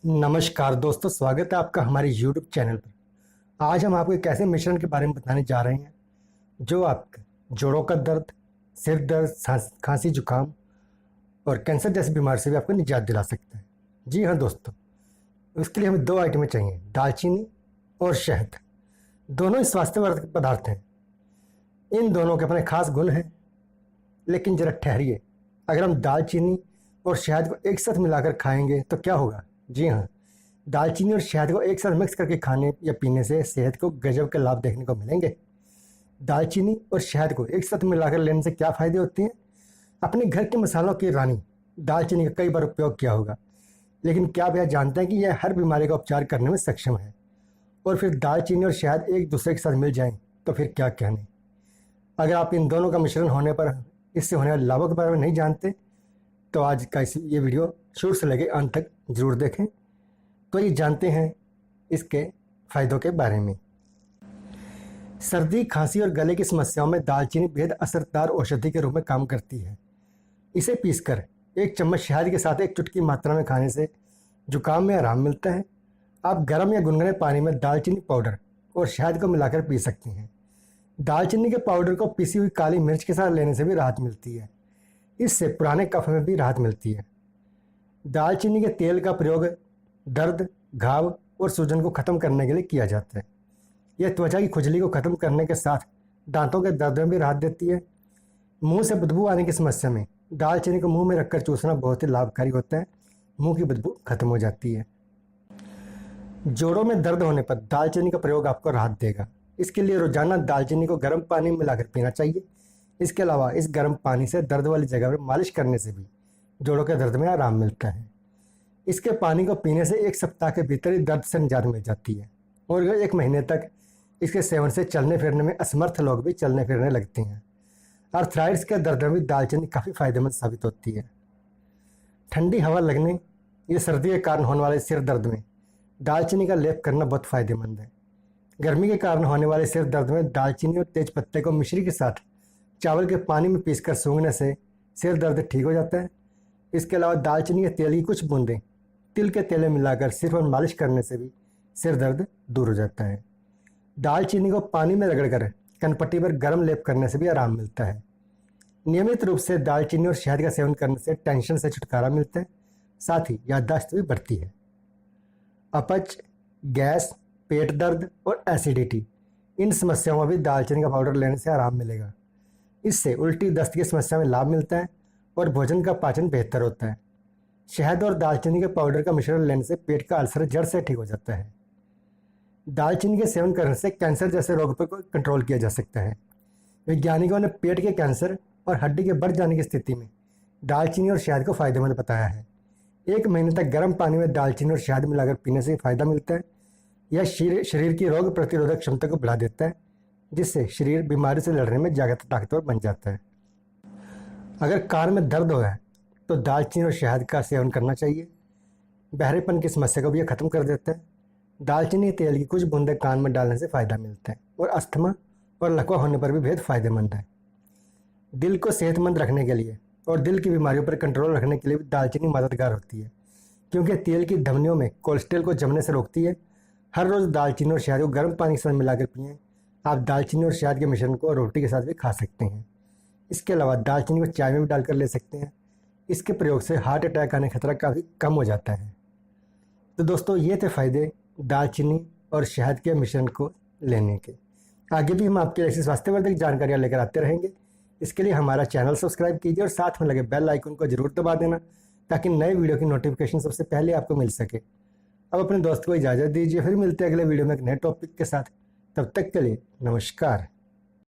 नमस्कार दोस्तों, स्वागत है आपका हमारे YouTube चैनल पर। आज हम आपको एक ऐसे मिश्रण के बारे में बताने जा रहे हैं जो आपके जोड़ों का दर्द, सिर दर्द, खांसी, जुकाम और कैंसर जैसी बीमारी से भी आपको निजात दिला सकता है। जी हाँ दोस्तों, उसके लिए हमें दो आइटमें चाहिए, दालचीनी और शहद। दोनों ही स्वास्थ्यवर्धक पदार्थ हैं। इन दोनों के अपने खास गुण हैं, लेकिन जरा ठहरिए, अगर हम दालचीनी और शहद को एक साथ मिलाकर खाएंगे तो क्या होगा। जी हाँ, दालचीनी और शहद को एक साथ मिक्स करके खाने या पीने से सेहत को गजब के लाभ देखने को मिलेंगे। दालचीनी और शहद को एक साथ मिलाकर लेने से क्या फ़ायदे होते हैं। अपने घर के मसालों की रानी दालचीनी का कई बार उपयोग किया होगा, लेकिन क्या आप यह जानते हैं कि यह हर बीमारी का उपचार करने में सक्षम है। और फिर दालचीनी और शहद एक दूसरे के साथ मिल जाएं तो फिर क्या कहने। अगर आप इन दोनों का मिश्रण होने पर इससे होने वाले लाभों के बारे में नहीं जानते तो आज का ये वीडियो शुरू से लेकर अंत तक जरूर देखें। तो ये जानते हैं इसके फायदों के बारे में। सर्दी, खांसी और गले की समस्याओं में दालचीनी बेहद असरदार औषधि के रूप में काम करती है। इसे पीसकर एक चम्मच शहद के साथ एक चुटकी मात्रा में खाने से जुकाम में आराम मिलता है। आप गर्म या गुनगुने पानी में दालचीनी पाउडर और शहद को मिलाकर पी सकती हैं। दालचीनी के पाउडर को पिसी हुई काली मिर्च के साथ लेने से भी राहत मिलती है। इससे पुराने कफ में भी राहत मिलती है। दालचीनी के तेल का प्रयोग दर्द, घाव और सूजन को खत्म करने के लिए किया जाता है। यह त्वचा की खुजली को खत्म करने के साथ दांतों के दर्द में भी राहत देती है। मुंह से बदबू आने की समस्या में दालचीनी को मुंह में रखकर चूसना बहुत ही लाभकारी होता है। मुंह की बदबू खत्म हो जाती है। जोड़ों में दर्द होने पर दालचीनी का प्रयोग आपको राहत देगा। इसके लिए रोजाना दालचीनी को गर्म पानी में मिलाकर पीना चाहिए। इसके अलावा इस गर्म पानी से दर्द वाली जगह पर मालिश करने से भी जोड़ों के दर्द में आराम मिलता है। इसके पानी को पीने से एक सप्ताह के भीतर ही दर्द से निजात मिल जाती है और एक महीने तक इसके सेवन से चलने फिरने में असमर्थ लोग भी चलने फिरने लगते हैं। आर्थराइटिस के दर्द में भी दालचीनी काफ़ी फायदेमंद साबित होती है। ठंडी हवा लगने या सर्दी के कारण होने वाले सिर दर्द में दालचीनी का लेप करना बहुत फायदेमंद है। गर्मी के कारण होने वाले सिर दर्द में दालचीनी और तेज पत्ते को मिश्री के साथ चावल के पानी में पीसकर सूंघने से सिर दर्द ठीक हो जाता है। इसके अलावा दालचीनी के तेल की कुछ बूंदें तिल के तेल में मिलाकर सिर पर मालिश करने से भी सिर दर्द दूर हो जाता है। दालचीनी को पानी में रगड़कर कनपट्टी पर गर्म लेप करने से भी आराम मिलता है। नियमित रूप से दालचीनी और शहद का सेवन करने से टेंशन से छुटकारा मिलता है, साथ ही याददाश्त भी बढ़ती है। अपच, गैस, पेट दर्द और एसिडिटी, इन समस्याओं में भी दालचीनी का पाउडर लेने से आराम मिलेगा। इससे उल्टी, दस्त की समस्या में लाभ मिलता है और भोजन का पाचन बेहतर होता है। शहद और दालचीनी के पाउडर का मिश्रण लेने से पेट का अल्सर जड़ से ठीक हो जाता है। दालचीनी के सेवन करने से कैंसर जैसे रोग पर कंट्रोल किया जा सकता है। वैज्ञानिकों ने पेट के कैंसर और हड्डी के बढ़ जाने की स्थिति में दालचीनी और शहद को फायदेमंद बताया है। एक महीने तक गर्म पानी में दालचीनी और शहद मिलाकर पीने से फायदा मिलता है। यह शरीर की रोग प्रतिरोधक क्षमता को बढ़ा देता है, जिससे शरीर बीमारी से लड़ने में ज़्यादा ताकतवर बन जाता है। अगर कान में दर्द हो है तो दालचीनी और शहद का सेवन करना चाहिए। बहरेपन की समस्या को भी यह खत्म कर देता है। दालचीनी तेल की कुछ बूंदें कान में डालने से फ़ायदा मिलता है और अस्थमा और लकवा होने पर भी बेहद फ़ायदेमंद है। दिल को सेहतमंद रखने के लिए और दिल की बीमारियों पर कंट्रोल रखने के लिए भी दालचीनी मददगार होती है, क्योंकि तेल की धमनियों में कोलेस्ट्रॉल को जमने से रोकती है। हर रोज़ दालचीनी और शहद को गर्म पानी के साथ मिलाकर पिएं। आप दालचीनी और शहद के मिश्रण को रोटी के साथ भी खा सकते हैं। इसके अलावा दालचीनी को चाय में भी डालकर ले सकते हैं। इसके प्रयोग से हार्ट अटैक आने का खतरा काफ़ी कम हो जाता है। तो दोस्तों, ये थे फ़ायदे दालचीनी और शहद के मिश्रण को लेने के। आगे भी हम आपके ऐसी स्वास्थ्यवर्धक जानकारियाँ लेकर आते रहेंगे। इसके लिए हमारा चैनल सब्सक्राइब कीजिए और साथ में लगे बेल आइकन को जरूर दबा देना, ताकि नए वीडियो की नोटिफिकेशन सबसे पहले आपको मिल सके। अब अपने दोस्त को इजाज़त दीजिए, फिर मिलते हैं अगले वीडियो में एक नए टॉपिक के साथ। तब तक के लिए नमस्कार।